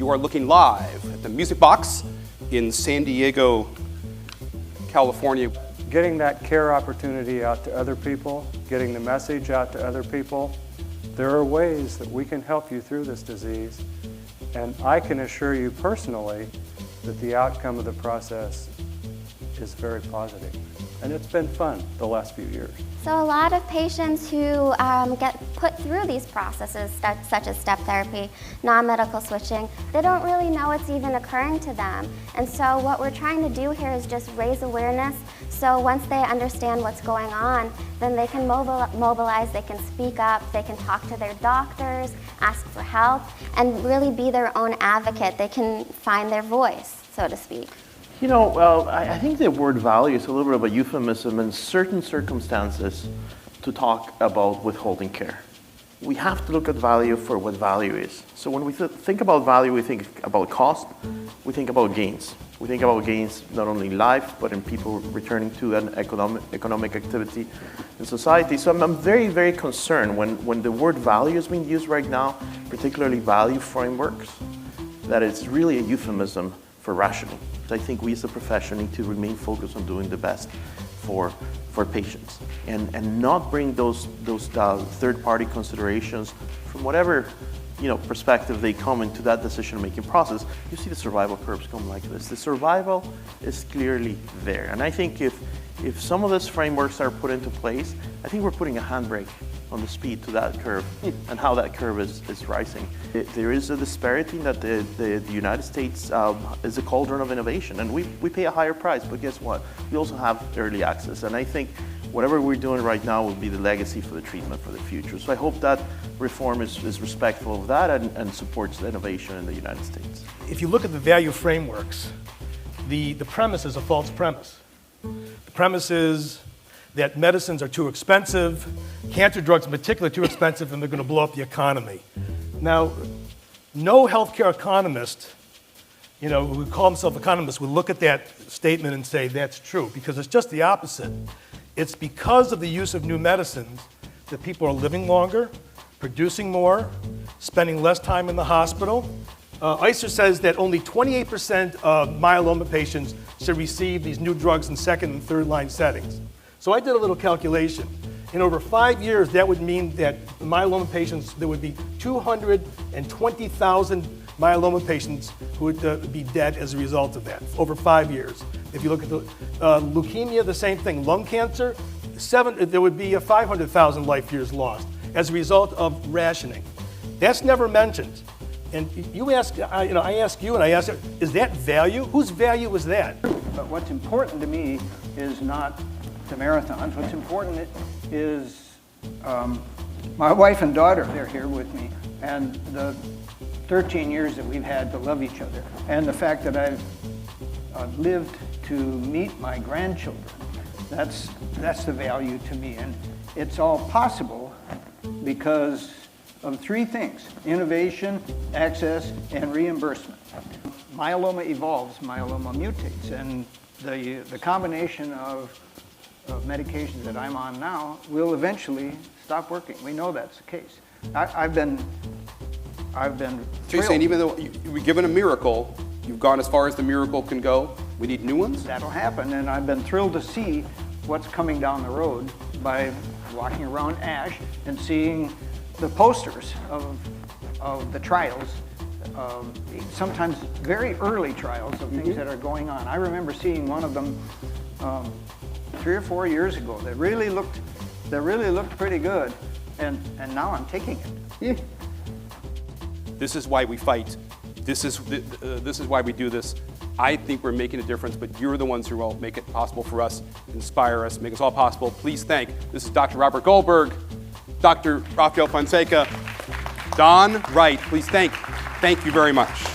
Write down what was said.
You are looking live at the Music Box in San Diego, California. Getting that care opportunity out to other people, getting the message out to other people, there are ways that we can help you through this disease. And I can assure you personally that the outcome of the process is very positive. And it's been fun the last few years. So a lot of patients who get put through these processes, such as step therapy, non-medical switching, they don't really know it's even occurring to them. And so what we're trying to do here is just raise awareness, so once they understand what's going on, then they can mobilize, they can speak up, they can talk to their doctors, ask for help, and really be their own advocate. They can find their voice, so to speak. You know, well, I think the word value is a little bit of a euphemism in certain circumstances to talk about withholding care. We have to look at value for what value is. So when we think about value, we think about cost, we think about gains. We think about gains not only in life, but in people returning to an economic activity in society. So I'm very, very concerned when the word value is being used right now, particularly value frameworks, that it's really a euphemism for rationing. I think we as a profession need to remain focused on doing the best for patients and not bring those third-party considerations from whatever perspective they come into that decision-making process. You see the survival curves come like this. The survival is clearly there. And I think if some of these frameworks are put into place, I think we're putting a handbrake on the speed to that curve and how that curve is rising. There is a disparity that the United States is a cauldron of innovation, and we pay a higher price, but guess what? We also have early access, and I think whatever we're doing right now will be the legacy for the treatment for the future. So I hope that reform is respectful of that and supports the innovation in the United States. If you look at the value frameworks, the premise is a false premise. The premise is that medicines are too expensive, cancer drugs in particular are too expensive, and they're going to blow up the economy. Now, no healthcare economist, who would call himself economist, would look at that statement and say that's true, because it's just the opposite. It's because of the use of new medicines that people are living longer, producing more, spending less time in the hospital. ICER says that only 28% of myeloma patients should receive these new drugs in second and third line settings. So I did a little calculation. In over 5 years, that would mean that myeloma patients, there would be 220,000 myeloma patients who would be dead as a result of that, over 5 years. If you look at the leukemia, the same thing. Lung cancer, there would be 500,000 life years lost as a result of rationing. That's never mentioned. And you ask, I ask you, and I ask, is that value? Whose value is that? But what's important to me is not the marathons. What's important is my wife and daughter, they're here with me, and the 13 years that we've had to love each other, and the fact that I've lived to meet my grandchildren. That's the value to me, and it's all possible because of three things: innovation, access, and reimbursement. Myeloma evolves, myeloma mutates, and the combination of medications that I'm on now will eventually stop working. We know that's the case. I've been So you're saying even though we're given a miracle, you've gone as far as the miracle can go, we need new ones? That'll happen, and I've been thrilled to see what's coming down the road by walking around ASH and seeing the posters of the trials, sometimes very early trials of things that are going on. I remember seeing one of them 3 or 4 years ago that really looked pretty good, and now I'm taking it. This is why we fight. This is why we do this. I think we're making a difference, but you're the ones who will make it possible for us, inspire us, make us all possible. Please thank, this is Dr. Robert Goldberg, Dr. Rafael Fonseca, Don Wright. Please thank you very much.